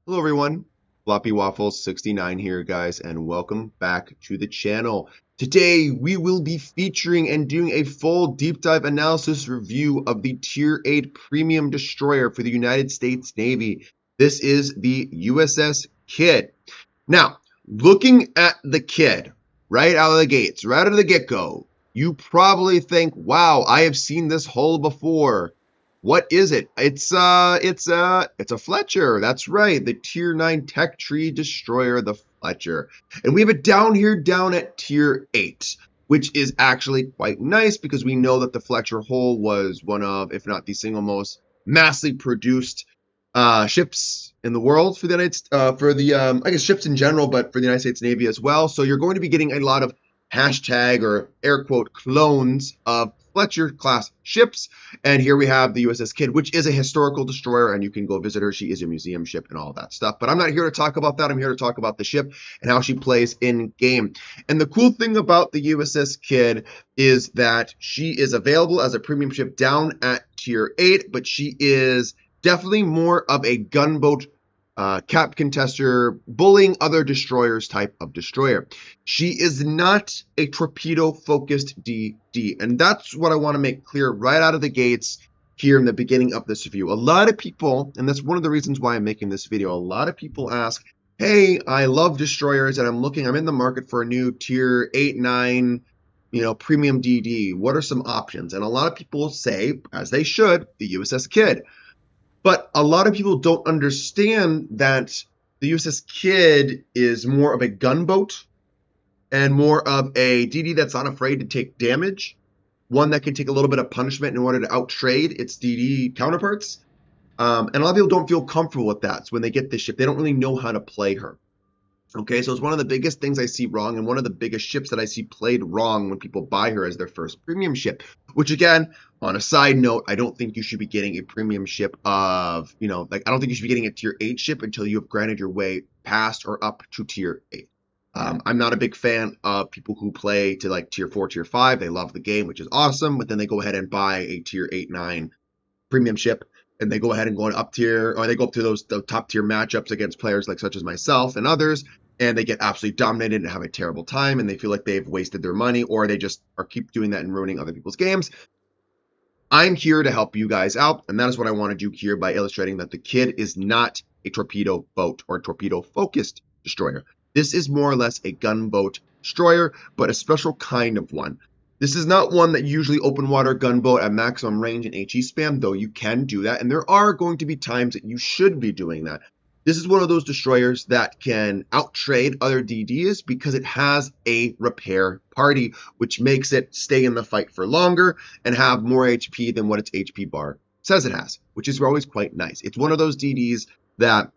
Hello everyone, Floppy Waffles 69 here guys, and welcome back to the channel. Today we will be featuring and doing a full deep dive analysis review of the Tier 8 premium destroyer for the United States Navy. This is the USS Kidd. Now, looking at the Kidd right out of the gates, right out of the get-go, you probably think, wow, I have seen this hull before. What is it? It's a Fletcher. That's right, the Tier 9 Tech Tree Destroyer, the Fletcher. And we have it down here, down at Tier 8, which is actually quite nice because we know that the Fletcher hull was one of, if not the single most massively produced ships in the world for the I guess ships in general, but for the United States Navy as well. So you're going to be getting a lot of hashtag or air quote clones of Fletcher class ships. And here we have the USS Kidd, which is a historical destroyer, and you can go visit her. She is a museum ship and all that stuff. But I'm not here to talk about that. I'm here to talk about the ship and how she plays in game. And the cool thing about the USS Kidd is that she is available as a premium ship down at Tier 8, but she is definitely more of a gunboat cap contester, bullying other destroyers type of destroyer. She is not a torpedo focused DD, and that's what I want to make clear right out of the gates here in the beginning of this review. A lot of people, and that's one of the reasons why I'm making this video, a lot of people ask, hey, I love destroyers and I'm in the market for a new Tier 8, 9, premium DD. What are some options? And a lot of people say, as they should, the USS Kidd. But a lot of people don't understand that the USS Kidd is more of a gunboat and more of a DD that's not afraid to take damage, one that can take a little bit of punishment in order to outtrade its DD counterparts. And a lot of people don't feel comfortable with that. So when they get this ship, they don't really know how to play her. Okay, so it's one of the biggest things I see wrong, and one of the biggest ships that I see played wrong when people buy her as their first premium ship. Which again, on a side note, I don't think you should be getting a premium ship of, I don't think you should be getting a Tier 8 ship until you have granted your way past or up to Tier 8. I'm not a big fan of people who play to like Tier 4, Tier 5. They love the game, which is awesome, but then they go ahead and buy a Tier 8, 9 premium ship, and they go ahead and go up tier, or they go up to the top tier matchups against players like such as myself and others, and they get absolutely dominated and have a terrible time, and they feel like they've wasted their money, or they just keep doing that and ruining other people's games. I'm here to help you guys out, and that is what I want to do here by illustrating that the Kidd is not a torpedo boat or a torpedo focused destroyer. This is more or less a gunboat destroyer, but a special kind of one. This is not one that usually open water gunboat at maximum range and HE spam, though you can do that, and there are going to be times that you should be doing that. This is one of those destroyers that can outtrade other DDs because it has a repair party, which makes it stay in the fight for longer and have more HP than what its HP bar says it has, which is always quite nice. It's one of those DDs that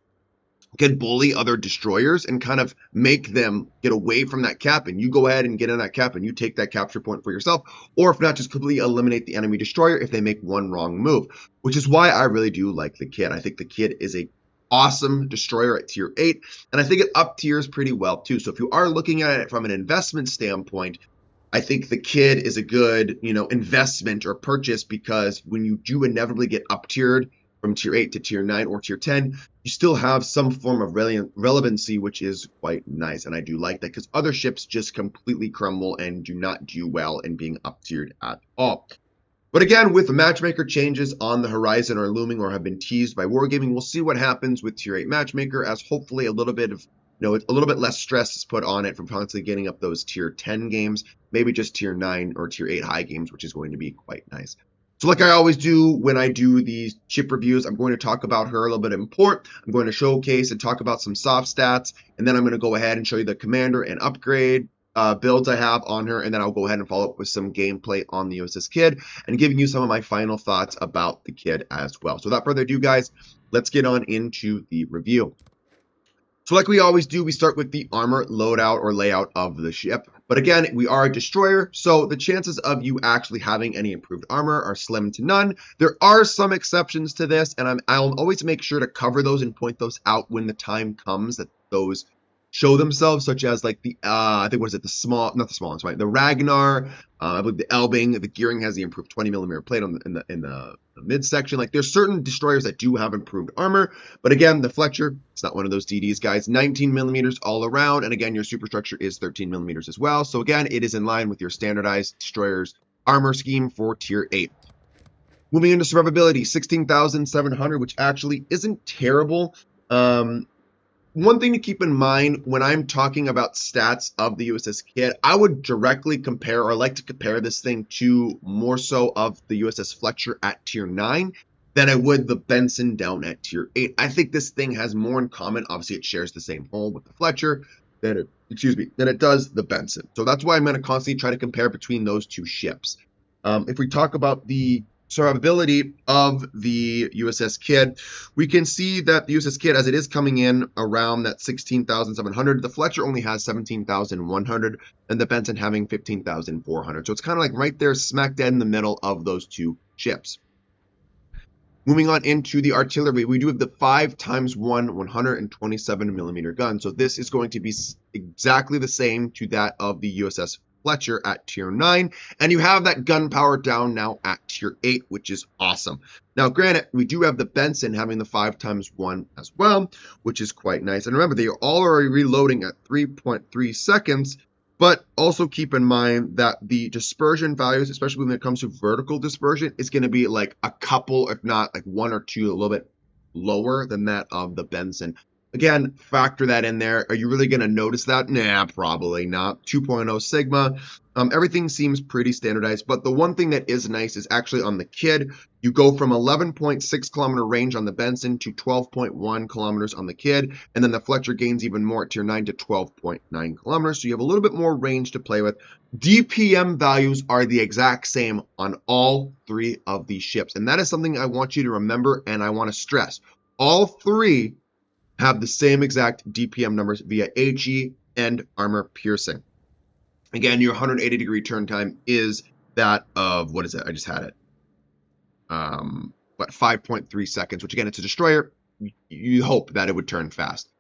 can bully other destroyers and kind of make them get away from that cap, and you go ahead and get in that cap and you take that capture point for yourself, or if not, just completely eliminate the enemy destroyer if they make one wrong move, which is why I really do like the Kidd. I think the Kidd is a awesome destroyer at Tier 8, and I think it up tiers pretty well too. So if you are looking at it from an investment standpoint, I think the Kidd is a good, investment or purchase, because when you do inevitably get up tiered from Tier 8 to Tier 9 or Tier 10, you still have some form of relevancy, which is quite nice. And I do like that, because other ships just completely crumble and do not do well in being up tiered at all. But again, with the matchmaker changes on the horizon or looming or have been teased by Wargaming, we'll see what happens with Tier 8 matchmaker, as hopefully a little bit of, a little bit less stress is put on it from constantly getting up those Tier 10 games, maybe just Tier 9 or Tier 8 high games, which is going to be quite nice. So like I always do when I do these ship reviews, I'm going to talk about her a little bit in port. I'm going to showcase and talk about some soft stats, and then I'm going to go ahead and show you the commander and upgrade builds I have on her, and then I'll go ahead and follow up with some gameplay on the USS Kid and giving you some of my final thoughts about the Kid as well. So without further ado, guys, let's get on into the review. So like we always do, we start with the armor loadout or layout of the ship. But again, we are a destroyer, so the chances of you actually having any improved armor are slim to none. There are some exceptions to this, and I'll always make sure to cover those and point those out when the time comes that those show themselves, such as like the I think what is it, not the small ones, right? The Ragnar, I believe the Elbing, the gearing has the improved 20mm plate on in the midsection. Like there's certain destroyers that do have improved armor, but again, the Fletcher, it's not one of those DDs, guys. 19mm all around, and again, your superstructure is 13mm as well. So again, it is in line with your standardized destroyer's armor scheme for Tier 8. Moving into survivability, 16,700, which actually isn't terrible. One thing to keep in mind when I'm talking about stats of the USS Kid, I would directly compare, or like to compare this thing to more so of the USS Fletcher at Tier 9 than I would the Benson down at Tier 8. I think this thing has more in common. Obviously, it shares the same hull with the Fletcher than it does the Benson. So that's why I'm going to constantly try to compare between those two ships. If we talk about the survivability of the USS Kid, we can see that the USS Kid, as it is coming in around that 16,700, the Fletcher only has 17,100, and the Benson having 15,400. So it's kind of like right there, smack dead in the middle of those two ships. Moving on into the artillery, we do have the 5x1 127mm gun. So this is going to be exactly the same to that of the USS Fletcher at Tier 9, and you have that gun power down now at Tier 8, which is awesome. Now, granted, we do have the Benson having the 5x1 as well, which is quite nice. And remember, they are all already reloading at 3.3 seconds, but also keep in mind that the dispersion values, especially when it comes to vertical dispersion, is going to be like a couple, if not like one or two, a little bit lower than that of the Benson. Again, factor that in there. Are you really going to notice that? Nah, probably not. 2.0 Sigma. Everything seems pretty standardized, but the one thing that is nice is actually on the Kid, you go from 11.6 kilometer range on the Benson to 12.1 kilometers on the Kid, and then the Fletcher gains even more at Tier 9 to 12.9 kilometers, so you have a little bit more range to play with. DPM values are the exact same on all three of these ships, and that is something I want you to remember and I want to stress. All three have the same exact DPM numbers via HE and armor piercing. Again, your 180-degree turn time is that of, what is it? I just had it. 5.3 seconds, which again, it's a destroyer. You hope that it would turn fast.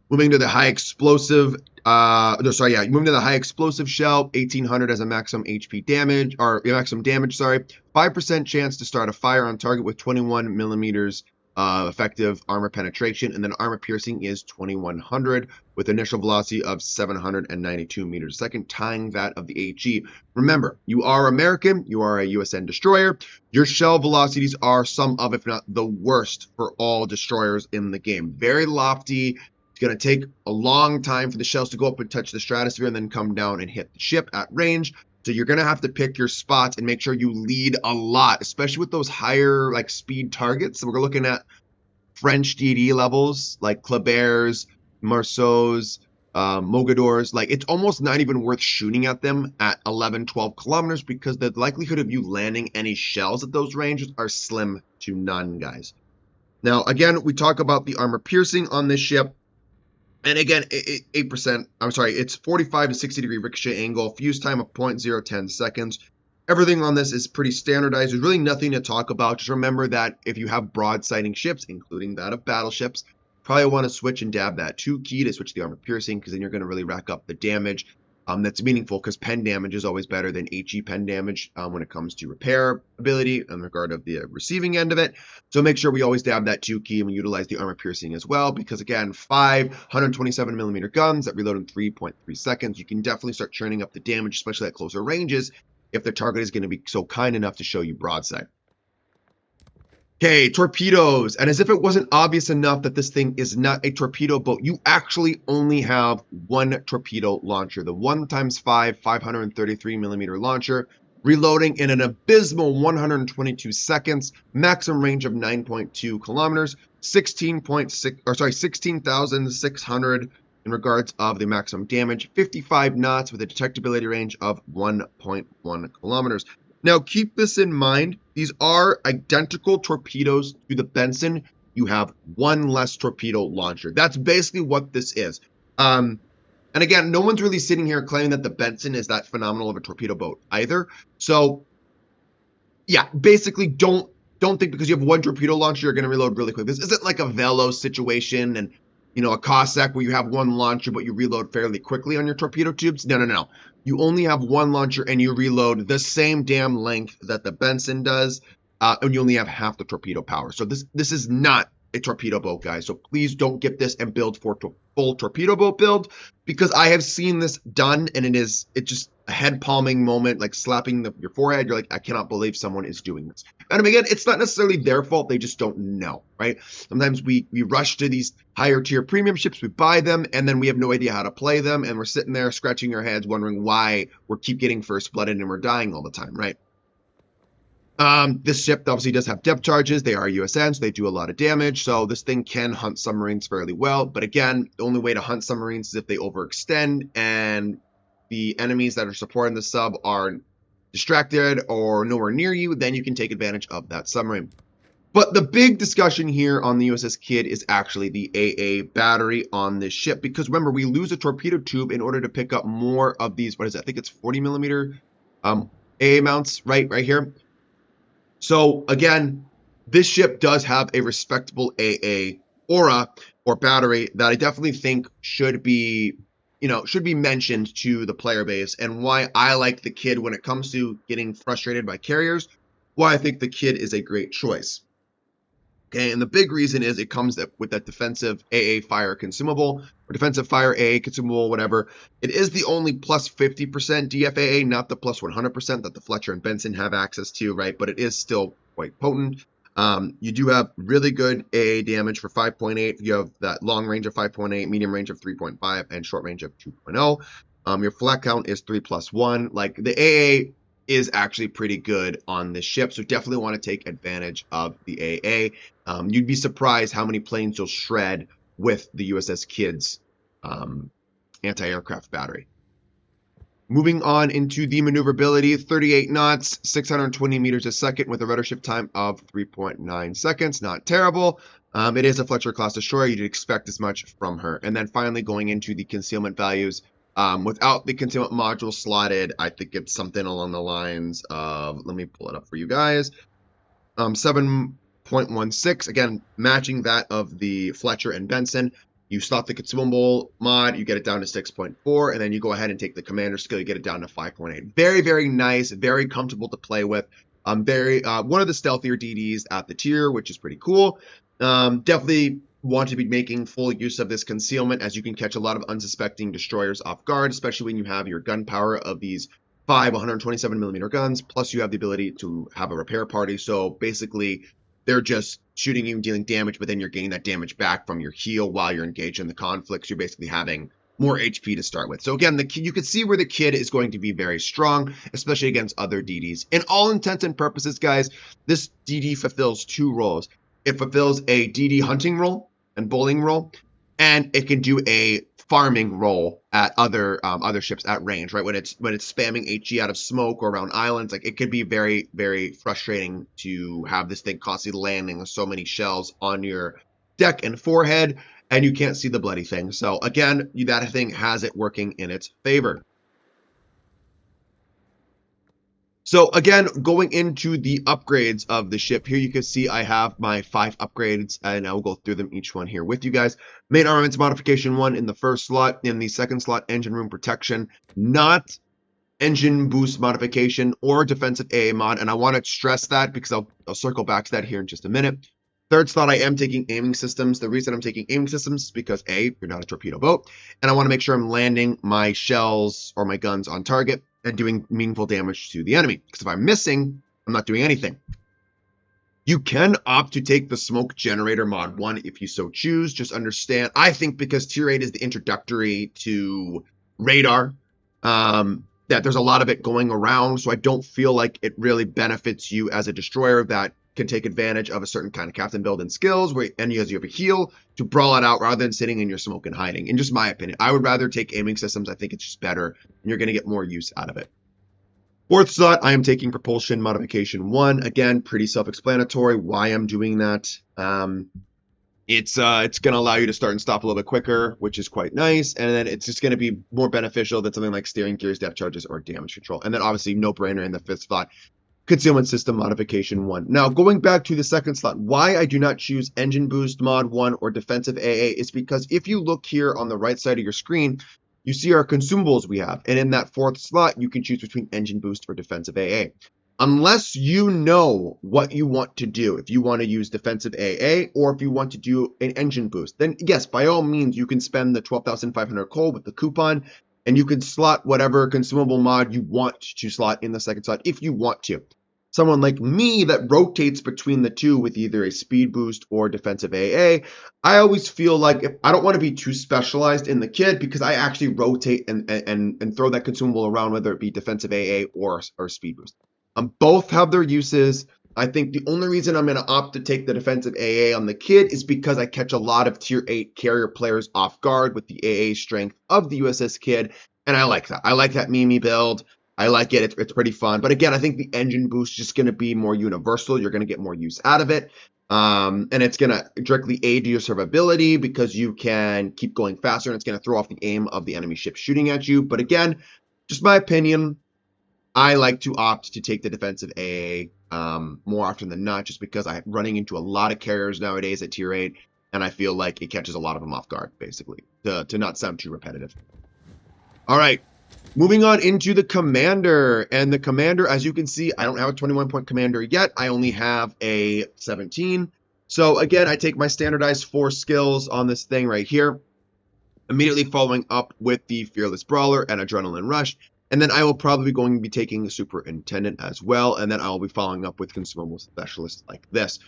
Moving to the high explosive, moving to the high explosive shell, 1800 as a maximum HP damage, or maximum damage, 5% chance to start a fire on target with 21mm effective armor penetration, and then armor piercing is 2100 with initial velocity of 792 meters a second, tying that of the HE. Remember, you are American, you are a USN destroyer. Your shell velocities are some of, if not the worst, for all destroyers in the game. Very lofty. It's going to take a long time for the shells to go up and touch the stratosphere and then come down and hit the ship at range. So you're going to have to pick your spots and make sure you lead a lot, especially with those higher like speed targets. So we're looking at French DD levels like Kleber's, Marceau's, Mogador's. Like it's almost not even worth shooting at them at 11, 12 kilometers because the likelihood of you landing any shells at those ranges are slim to none, guys. Now, again, we talk about the armor piercing on this ship. And again, 8%, it's 45 to 60 degree ricochet angle, fuse time of 0.010 seconds. Everything on this is pretty standardized. There's really nothing to talk about. Just remember that if you have broad-sighting ships, including that of battleships, probably want to switch and dab that 2 key to switch the armor piercing, because then you're going to really rack up the damage. That's meaningful because pen damage is always better than HE pen damage when it comes to repair ability in regard of the receiving end of it. So make sure we always dab that 2 key and we utilize the armor piercing as well, because again, 127mm guns that reload in 3.3 seconds. You can definitely start churning up the damage, especially at closer ranges, if the target is going to be so kind enough to show you broadside. Okay, torpedoes. And as if it wasn't obvious enough that this thing is not a torpedo boat, you actually only have one torpedo launcher, the 1x5 533mm launcher, reloading in an abysmal 122 seconds, maximum range of 9.2 kilometers, 16,600 in regards of the maximum damage, 55 knots with a detectability range of 1.1 kilometers. Now, keep this in mind. These are identical torpedoes to the Benson. You have one less torpedo launcher. That's basically what this is. And again, no one's really sitting here claiming that the Benson is that phenomenal of a torpedo boat either. So, yeah, basically don't think because you have one torpedo launcher, you're going to reload really quick. This isn't like a Velo situation and, you know, a Cossack where you have one launcher, but you reload fairly quickly on your torpedo tubes. No. You only have one launcher and you reload the same damn length that the Benson does, and you only have half the torpedo power. So this is not a torpedo boat, guys. So please don't get this and build for full torpedo boat build, because I have seen this done and it's just a head palming moment, like slapping your forehead. You're like, I cannot believe someone is doing this. And again, it's not necessarily their fault. They just don't know, right? Sometimes we rush to these higher tier premium ships, we buy them, and then we have no idea how to play them, and we're sitting there scratching our heads wondering why we keep getting first blooded and we're dying all the time, right? This ship obviously does have depth charges. They are USN, so they do a lot of damage. So this thing can hunt submarines fairly well. But again, the only way to hunt submarines is if they overextend and the enemies that are supporting the sub are distracted or nowhere near you, then you can take advantage of that submarine. But the big discussion here on the USS Kidd is actually the AA battery on this ship, because remember, we lose a torpedo tube in order to pick up more of these, what is it? I think it's 40 millimeter AA mounts right here. So again, this ship does have a respectable AA aura or battery that I definitely think should be mentioned to the player base, and why I like the Kidd when it comes to getting frustrated by carriers, why I think the Kidd is a great choice. Okay, and the big reason is it comes with that defensive AA fire consumable, or defensive fire AA consumable, whatever. It is the only plus 50% DFAA, not the plus 100% that the Fletcher and Benson have access to, right? But it is still quite potent. You do have really good AA damage for 5.8. You have that long range of 5.8, medium range of 3.5, and short range of 2.0. Your flat count is 3+1. Like, the AA is actually pretty good on this ship, so definitely want to take advantage of the AA. You'd be surprised how many planes you'll shred with the USS Kidd's anti-aircraft battery. Moving on into the maneuverability, 38 knots, 620 meters a second with a rudder shift time of 3.9 seconds. Not terrible. It is a Fletcher class destroyer. You'd expect as much from her. And then finally going into the concealment values, without the concealment module slotted, I think it's something along the lines of, let me pull it up for you guys, 7.16, again, matching that of the Fletcher and Benson. You slot the consumable mod, you get it down to 6.4, and then you go ahead and take the commander skill, you get it down to 5.8. Very, very nice, very comfortable to play with. One of the stealthier DDs at the tier, which is pretty cool. Definitely want to be making full use of this concealment, as you can catch a lot of unsuspecting destroyers off guard, especially when you have your gun power of these 5 127mm guns, plus you have the ability to have a repair party. So basically, they're just shooting you and dealing damage, but then you're getting that damage back from your heal while you're engaged in the conflict. So you're basically having more HP to start with. So again, you can see where the Kidd is going to be very strong, especially against other DDs. In all intents and purposes, guys, this DD fulfills two roles. It fulfills a DD hunting role and bowling role, and it can do a farming role at other ships at range, right? When it's spamming HE out of smoke or around islands, like, it could be very, very frustrating to have this thing constantly landing with so many shells on your deck and forehead, and you can't see the bloody thing. So again, that thing has it working in its favor. So again, going into the upgrades of the ship, here you can see I have my 5 upgrades, and I will go through them each one here with you guys. Main armaments modification 1 in the first slot. In the second slot, engine room protection, not engine boost modification or defensive AA mod, and I want to stress that because I'll circle back to that here in just a minute. Third slot, I am taking aiming systems. The reason I'm taking aiming systems is because A, you're not a torpedo boat, and I want to make sure I'm landing my shells or my guns on target and doing meaningful damage to the enemy. Because if I'm missing, I'm not doing anything. You can opt to take the smoke generator mod 1 if you so choose. Just understand, I think because tier 8 is the introductory to radar, that there's a lot of it going around, so I don't feel like it really benefits you as a destroyer that can take advantage of a certain kind of captain build and skills, and you have a heal to brawl it out rather than sitting in your smoke and hiding. In just my opinion, I would rather take aiming systems. I think it's just better, and you're going to get more use out of it. Fourth slot, I am taking propulsion modification 1. Again, pretty self-explanatory why I'm doing that. It's going to allow you to start and stop a little bit quicker, which is quite nice. And then it's just going to be more beneficial than something like steering gears, depth charges, or damage control. And then obviously no brainer in the 5th slot, concealment system modification 1. Now going back to the 2nd slot, why I do not choose engine boost mod 1 or defensive AA is because if you look here on the right side of your screen, you see our consumables we have. And in that 4th slot, you can choose between engine boost or defensive AA. Unless you know what you want to do, if you want to use defensive AA or if you want to do an engine boost, then yes, by all means, you can spend the 12,500 coal with the coupon and you can slot whatever consumable mod you want to slot in the 2nd slot if you want to. Someone like me that rotates between the two with either a speed boost or defensive AA, I always feel like if I don't want to be too specialized in the kit because I actually rotate and throw that consumable around, whether it be defensive AA or speed boost. Both have their uses. I think the only reason I'm going to opt to take the defensive AA on the kid is because I catch a lot of tier 8 carrier players off guard with the AA strength of the USS kid, and I like that. I like that Mimi build. I like it. It's pretty fun. But again, I think the engine boost is just going to be more universal. You're going to get more use out of it. And it's going to directly aid your survivability because you can keep going faster, and it's going to throw off the aim of the enemy ship shooting at you. But again, just my opinion, I like to opt to take the defensive AA more often than not, just because I'm running into a lot of carriers nowadays at tier 8, and I feel like it catches a lot of them off guard, basically, to not sound too repetitive. All right, moving on into the commander. And the commander, as you can see, I don't have a 21-point commander yet. I only have a 17. So again, I take my standardized 4 skills on this thing right here, immediately following up with the Fearless Brawler and Adrenaline Rush. And then I will probably be going to be taking the Superintendent as well. And then I'll be following up with Consumable Specialist like this.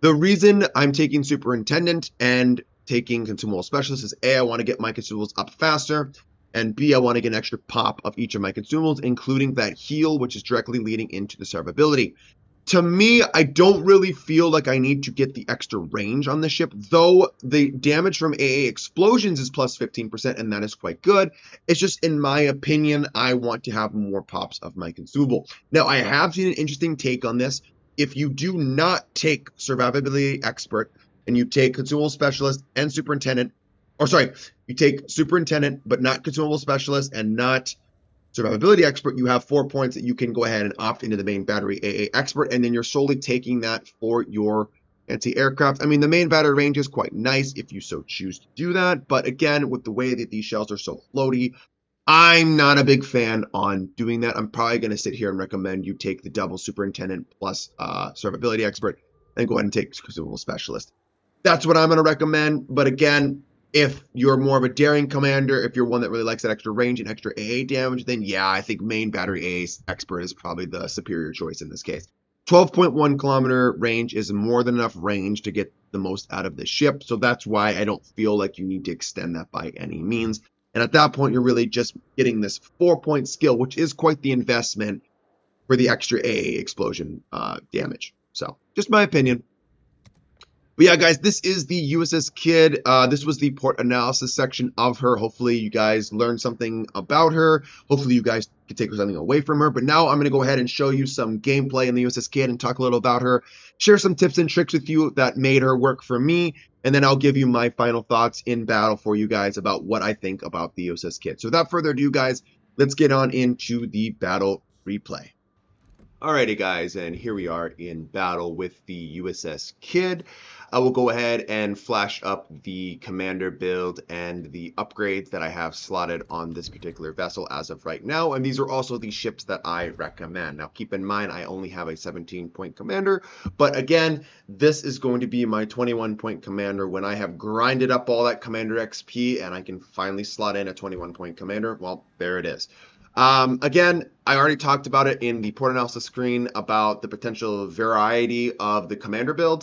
The reason I'm taking Superintendent and taking Consumable Specialist is A, I want to get my consumables up faster. And B, I want to get an extra pop of each of my consumables, including that heal, which is directly leading into the survivability. To me, I don't really feel like I need to get the extra range on the ship, though the damage from AA explosions is plus 15%, and that is quite good. It's just, in my opinion, I want to have more pops of my consumable. Now, I have seen an interesting take on this. If you do not take Survivability Expert, and you take Consumable Specialist and Superintendent, or sorry, you take Superintendent, but not Consumable Specialist, and not Survivability Expert, you have 4 points that you can go ahead and opt into the main battery AA Expert, and then you're solely taking that for your anti-aircraft. I mean, the main battery range is quite nice if you so choose to do that, but again, with the way that these shells are so floaty, I'm not a big fan on doing that. I'm probably going to sit here and recommend you take the double Superintendent plus Survivability Expert, and go ahead and take Consumable Specialist. That's what I'm going to recommend, but again, if you're more of a daring commander, if you're one that really likes that extra range and extra AA damage, then yeah, I think main battery AA Expert is probably the superior choice in this case. 12.1 kilometer range is more than enough range to get the most out of the ship, so that's why I don't feel like you need to extend that by any means. And at that point, you're really just getting this 4-point skill, which is quite the investment for the extra AA explosion damage. So, just my opinion. But yeah, guys, this is the USS Kid. This was the port analysis section of her. Hopefully, you guys learned something about her. Hopefully, you guys can take something away from her. But now I'm going to go ahead and show you some gameplay in the USS Kid and talk a little about her. Share some tips and tricks with you that made her work for me. And then I'll give you my final thoughts in battle for you guys about what I think about the USS Kid. So without further ado, guys, let's get on into the battle replay. Alrighty, guys, and here we are in battle with the USS Kid. I will go ahead and flash up the commander build and the upgrades that I have slotted on this particular vessel as of right now, and these are also the ships that I recommend. Now, keep in mind, I only have a 17-point commander, but again, this is going to be my 21-point commander when I have grinded up all that commander XP and I can finally slot in a 21-point commander. Well, there it is. Again, I already talked about it in the port analysis screen about the potential variety of the commander build.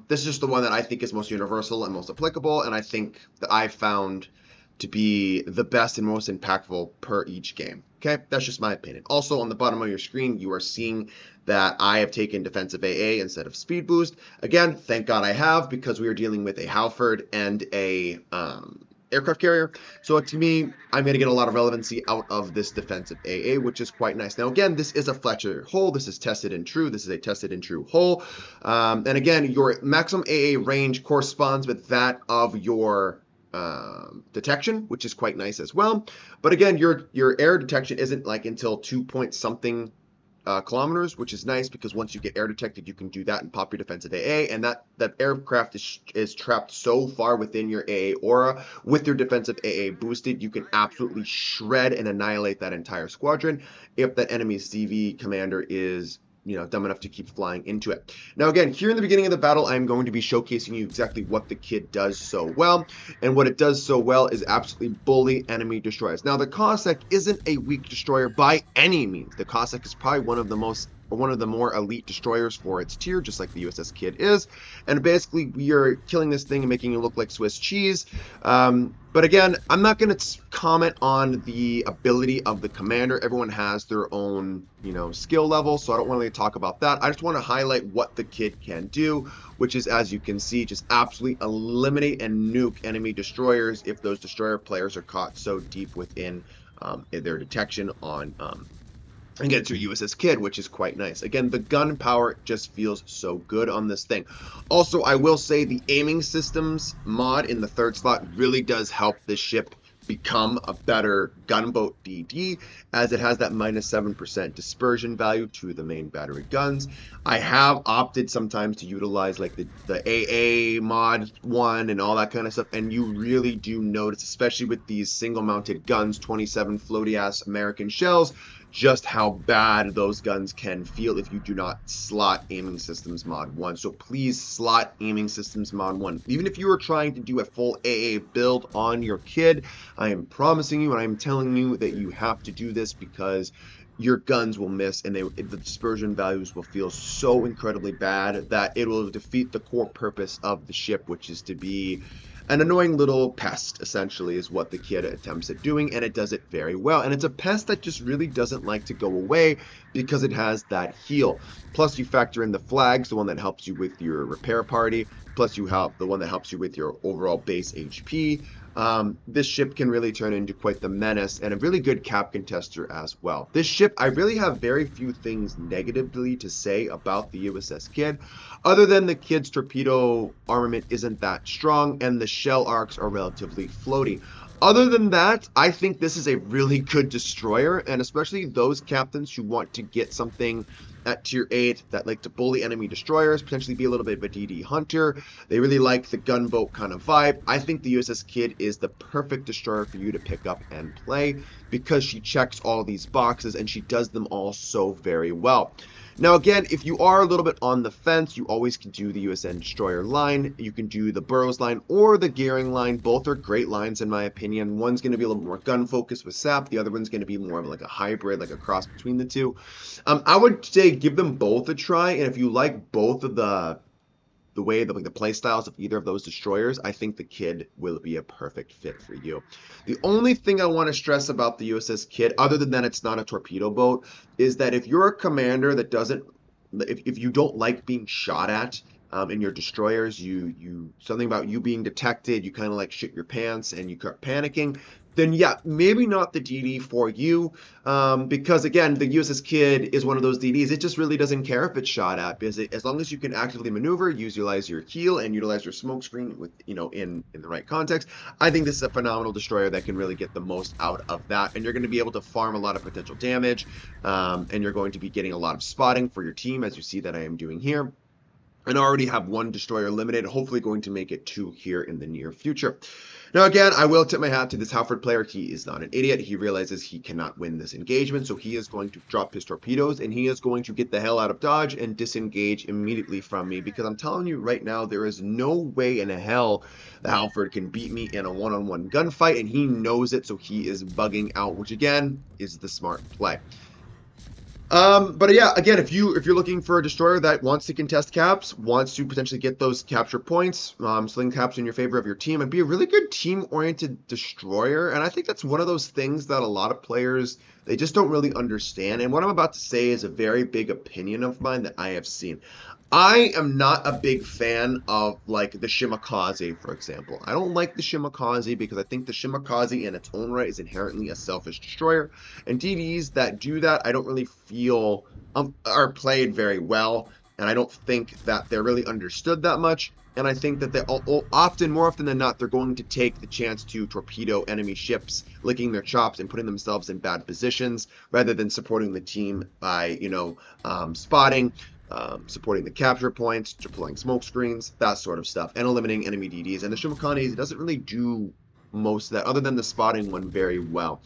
This is just the one that I think is most universal and most applicable, and I think that I found to be the best and most impactful per each game. Okay, that's just my opinion. Also, on the bottom of your screen, you are seeing that I have taken defensive AA instead of speed boost. Again, thank God I have, because we are dealing with a Halford and a aircraft carrier. So to me, I'm going to get a lot of relevancy out of this defensive AA, which is quite nice. Now, again, this is a Fletcher hull. This is tested and true. This is a tested and true hull. And again, your maximum AA range corresponds with that of your detection, which is quite nice as well. But again, your air detection isn't like until 2 point something kilometers, which is nice, because once you get air detected, you can do that and pop your defensive AA, and that aircraft is trapped so far within your AA aura. With your defensive AA boosted, you can absolutely shred and annihilate that entire squadron if that enemy CV commander is, you know, dumb enough to keep flying into it. Now, again, here in the beginning of the battle, I'm going to be showcasing you exactly what the kid does so well, and what it does so well is absolutely bully enemy destroyers. Now, the Cossack isn't a weak destroyer by any means. The Cossack is probably one of the more elite destroyers for its tier, just like the USS Kidd is. And basically, we are killing this thing and making it look like Swiss cheese. But again, I'm not going to comment on the ability of the commander. Everyone has their own, you know, skill level, so I don't want to really talk about that. I just want to highlight what the kid can do, which is, as you can see, just absolutely eliminate and nuke enemy destroyers if those destroyer players are caught so deep within their detection on and get your USS Kidd, which is quite nice. Again, the gun power just feels so good on this thing. Also, I will say the aiming systems mod in the third slot really does help this ship become a better gunboat DD, as it has that -7% dispersion value to the main battery guns. I have opted sometimes to utilize like the AA mod one and all that kind of stuff, and you really do notice, especially with these single mounted guns, 27 floaty ass American shells, just how bad those guns can feel if you do not slot aiming systems mod 1. So please slot aiming systems mod 1. Even if you are trying to do a full AA build on your kid, I am promising you and I am telling you that you have to do this, because your guns will miss, and the dispersion values will feel so incredibly bad that it will defeat the core purpose of the ship, which is to be an annoying little pest, essentially, is what the kid attempts at doing, and it does it very well. And it's a pest that just really doesn't like to go away, because it has that heal. Plus, you factor in the flags, the one that helps you with your repair party, plus you have the one that helps you with your overall base HP. This ship can really turn into quite the menace, and a really good cap contester as well. This ship, I really have very few things negatively to say about the USS Kidd, other than the Kidd's torpedo armament isn't that strong, and the shell arcs are relatively floaty. Other than that, I think this is a really good destroyer, and especially those captains who want to get something at tier 8 that like to bully enemy destroyers, potentially be a little bit of a DD hunter. They really like the gunboat kind of vibe. I think the USS Kidd is the perfect destroyer for you to pick up and play, because she checks all these boxes and she does them all so very well. Now, again, if you are a little bit on the fence, you always can do the USN Destroyer line. You can do the Burroughs line or the Gearing line. Both are great lines, in my opinion. One's going to be a little more gun focused with SAP. The other one's going to be more of like a hybrid, like a cross between the two. I would say give them both a try, and if you like both of the way the play styles of either of those destroyers, I think the Kidd will be a perfect fit for you. The only thing I want to stress about the USS Kidd, other than that it's not a torpedo boat, is that if you're a commander that doesn't, if you don't like being shot at in your destroyers, something about you being detected, you kind of like shit your pants and you start panicking, then yeah, maybe not the DD for you, because again, the USS Kidd is one of those DDs. It just really doesn't care if it's shot at, because as long as you can actively maneuver, utilize your keel, and utilize your smoke screen with, you know, in the right context, I think this is a phenomenal destroyer that can really get the most out of that, and you're going to be able to farm a lot of potential damage, and you're going to be getting a lot of spotting for your team, as you see that I am doing here. And already have one destroyer limited, hopefully going to make it 2 here in the near future. Now, again, I will tip my hat to this Halford player. He is not an idiot. He realizes he cannot win this engagement, so he is going to drop his torpedoes, and he is going to get the hell out of Dodge and disengage immediately from me, because I'm telling you right now, there is no way in hell the Halford can beat me in a one-on-one gunfight, and he knows it, so he is bugging out, which again is the smart play. But yeah, again, if you're looking for a destroyer that wants to contest caps, wants to potentially get those capture points, sling caps in your favor of your team, and be a really good team-oriented destroyer. And I think that's one of those things that a lot of players they just don't really understand. And what I'm about to say is a very big opinion of mine that I have seen. I am not a big fan of like the Shimakaze, for example. I don't like the Shimakaze because I think the Shimakaze in its own right is inherently a selfish destroyer. And DDs that do that, I don't really feel are played very well. And I don't think that they're really understood that much. And I think that they often, more often than not, they're going to take the chance to torpedo enemy ships, licking their chops and putting themselves in bad positions, rather than supporting the team by, spotting, supporting the capture points, deploying smoke screens, that sort of stuff, and eliminating enemy DDs. And the Shimokane doesn't really do most of that, other than the spotting one, very well.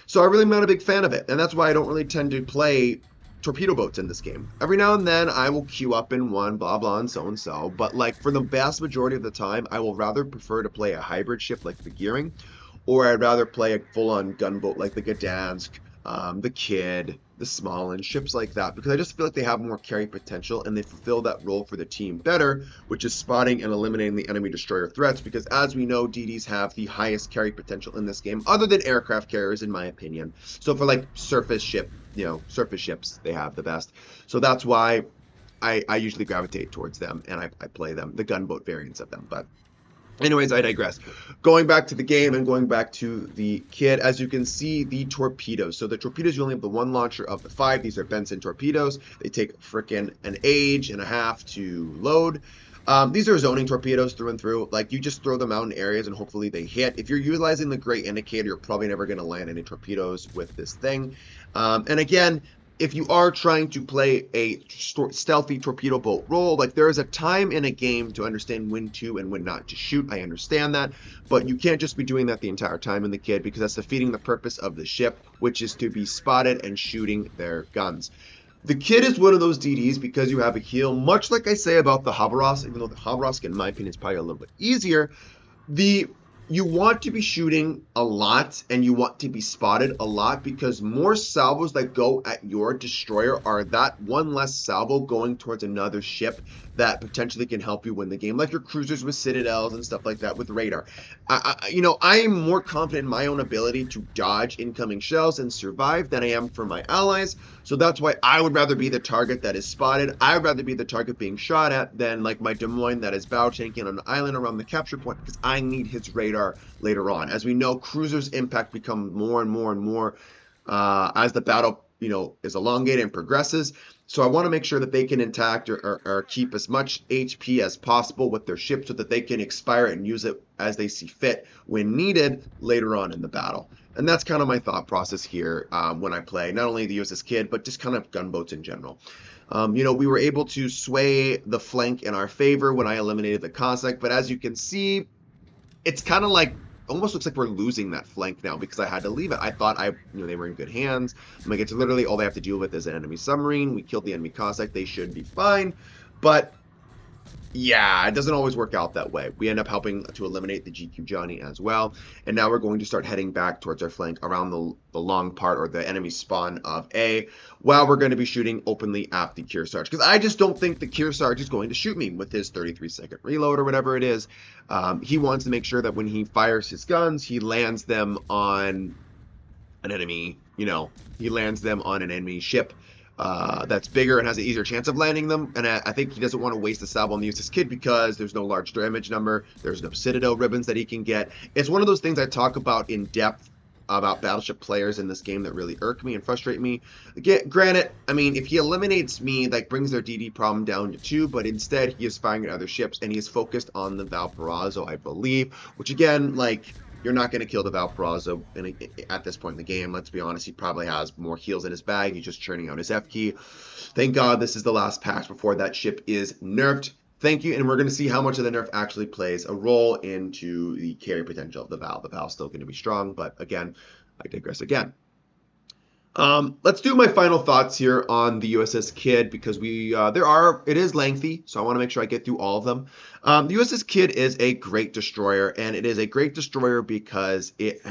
So I really am not a big fan of it, and that's why I don't really tend to play torpedo boats in this game. Every now and then I will queue up in one, blah blah, and so, but like for the vast majority of the time, I will rather prefer to play a hybrid ship like the Gearing, or I'd rather play a full-on gunboat like the Gdansk, the Kid, the Smolensk, ships like that, because I just feel like they have more carry potential and they fulfill that role for the team better, which is spotting and eliminating the enemy destroyer threats, because as we know, DDs have the highest carry potential in this game, other than aircraft carriers, in my opinion. So for like surface ships, they have the best. So that's why I usually gravitate towards them, and I play them, the gunboat variants of them. But anyways, I digress. Going back to the game and going back to the kit, as you can see, the torpedoes. So the torpedoes, you only have the one launcher of the 5. These are Benson torpedoes. They take frickin' an age and a half to load. These are zoning torpedoes through and through. Like, you just throw them out in areas and hopefully they hit. If you're utilizing the gray indicator, you're probably never going to land any torpedoes with this thing. And again, if you are trying to play a stealthy torpedo boat role, like there is a time in a game to understand when to and when not to shoot. I understand that, but you can't just be doing that the entire time in the kid, because that's defeating the purpose of the ship, which is to be spotted and shooting their guns. The kid is one of those DDs because you have a heal, much like I say about the Habarovsk, even though the Habarovsk, in my opinion, is probably a little bit easier. You want to be shooting a lot and you want to be spotted a lot, because more salvos that go at your destroyer are that one less salvo going towards another ship that potentially can help you win the game, like your cruisers with citadels and stuff like that with radar. I am more confident in my own ability to dodge incoming shells and survive than I am for my allies. So that's why I would rather be the target that is spotted. I would rather be the target being shot at than like my Des Moines that is bow tanking on an island around the capture point, because I need his radar later on. As we know, cruisers' impact becomes more and more and more as the battle, is elongated and progresses. So I want to make sure that they can intact or keep as much HP as possible with their ship, so that they can expire it and use it as they see fit when needed later on in the battle. And that's kind of my thought process here when I play not only the USS Kid, but just kind of gunboats in general. We were able to sway the flank in our favor when I eliminated the Cossack, but as you can see, it's kind of like almost looks like we're losing that flank now because I had to leave it. I thought they were in good hands. I'm like, it's literally all they have to deal with is an enemy submarine. We killed the enemy Cossack. They should be fine. But yeah, it doesn't always work out that way. We end up helping to eliminate the GQ Johnny as well. And now we're going to start heading back towards our flank around the long part, or the enemy spawn of A, while we're going to be shooting openly at the Kearsarge. Because I just don't think the Kearsarge is going to shoot me with his 33-second reload or whatever it is. He wants to make sure that when he fires his guns, he lands them on an enemy, he lands them on an enemy ship that's bigger and has an easier chance of landing them. And I think he doesn't want to waste the salvo on the USS Kid because there's no large damage number. There's no Citadel ribbons that he can get. It's one of those things I talk about in depth about battleship players in this game that really irk me and frustrate me. Again, granted, I mean, if he eliminates me, that brings their DD problem down to 2, but instead he is firing at other ships and he is focused on the Valparaiso, I believe, which again, like, you're not going to kill the Valparaiso at this point in the game. Let's be honest, he probably has more heals in his bag. He's just churning out his F key. Thank God this is the last patch before that ship is nerfed. Thank you, and we're going to see how much of the nerf actually plays a role into the carry potential of the Val. The Val's still going to be strong, but again, I digress again. Let's do my final thoughts here on the USS Kid, because it is lengthy, so I want to make sure I get through all of them. The USS Kid is a great destroyer, and it is a great destroyer because it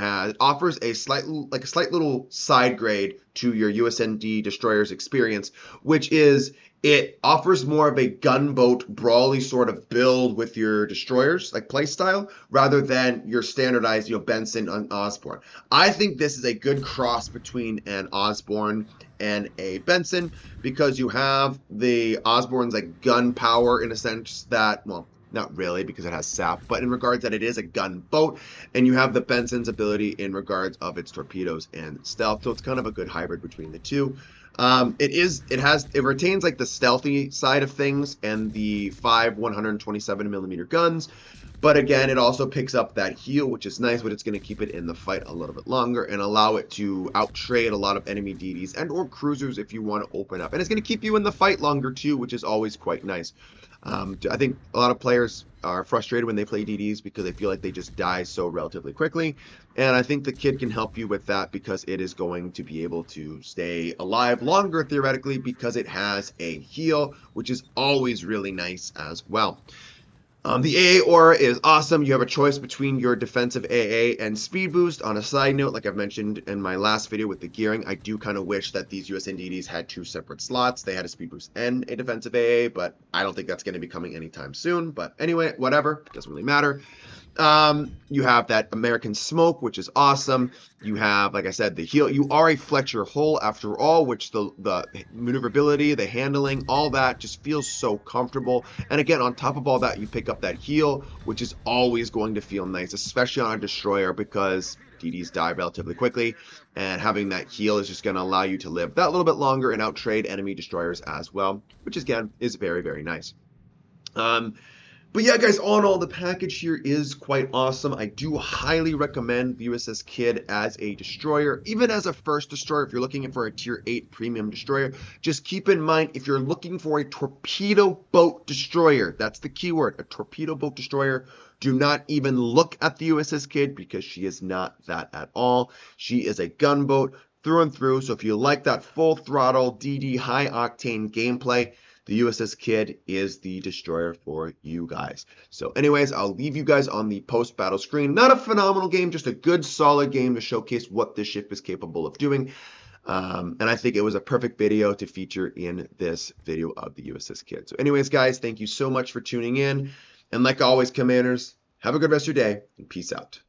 offers a slight little side grade to your USN DD destroyer's experience, which is it offers more of a gunboat brawly sort of build with your destroyers, like playstyle, rather than your standardized, Benson and Osborne. I think this is a good cross between an Osborne and a Benson because you have the Osborne's like gun power in a sense that, well, not really because it has sap, but in regards that it is a gunboat, and you have the Benson's ability in regards of its torpedoes and stealth. So it's kind of a good hybrid between the two. It retains like the stealthy side of things and the 127mm guns, but again, it also picks up that heal, which is nice, but it's going to keep it in the fight a little bit longer and allow it to outtrade a lot of enemy DDs and or cruisers if you want to open up. And it's going to keep you in the fight longer too, which is always quite nice. I think a lot of players are frustrated when they play DDs because they feel like they just die so relatively quickly. And I think the kid can help you with that because it is going to be able to stay alive longer theoretically because it has a heal, which is always really nice as well. The AA aura is awesome. You have a choice between your defensive AA and speed boost. On a side note, like I've mentioned in my last video with the gearing, I do kind of wish that these USN DDs had two separate slots. They had a speed boost and a defensive AA, but I don't think that's going to be coming anytime soon. But anyway, whatever. It doesn't really matter. You have that American smoke, which is awesome. You have, like I said, the heal. You are a Fletcher hull after all, which the maneuverability, the handling, all that just feels so comfortable. And again, on top of all that, you pick up that heal, which is always going to feel nice, especially on a destroyer because DDs die relatively quickly, and having that heal is just going to allow you to live that little bit longer and outtrade enemy destroyers as well, which again is very, very nice. But yeah, guys, all in all, the package here is quite awesome. I do highly recommend the USS Kidd as a destroyer, even as a first destroyer. If you're looking for a tier 8 premium destroyer, just keep in mind, if you're looking for a torpedo boat destroyer, that's the keyword, a torpedo boat destroyer, do not even look at the USS Kidd because she is not that at all. She is a gunboat through and through. So if you like that full throttle DD high octane gameplay, the USS Kidd is the destroyer for you guys. So anyways, I'll leave you guys on the post-battle screen. Not a phenomenal game, just a good solid game to showcase what this ship is capable of doing. And I think it was a perfect video to feature in this video of the USS Kidd. So anyways, guys, thank you so much for tuning in. And like always, Commanders, have a good rest of your day and peace out.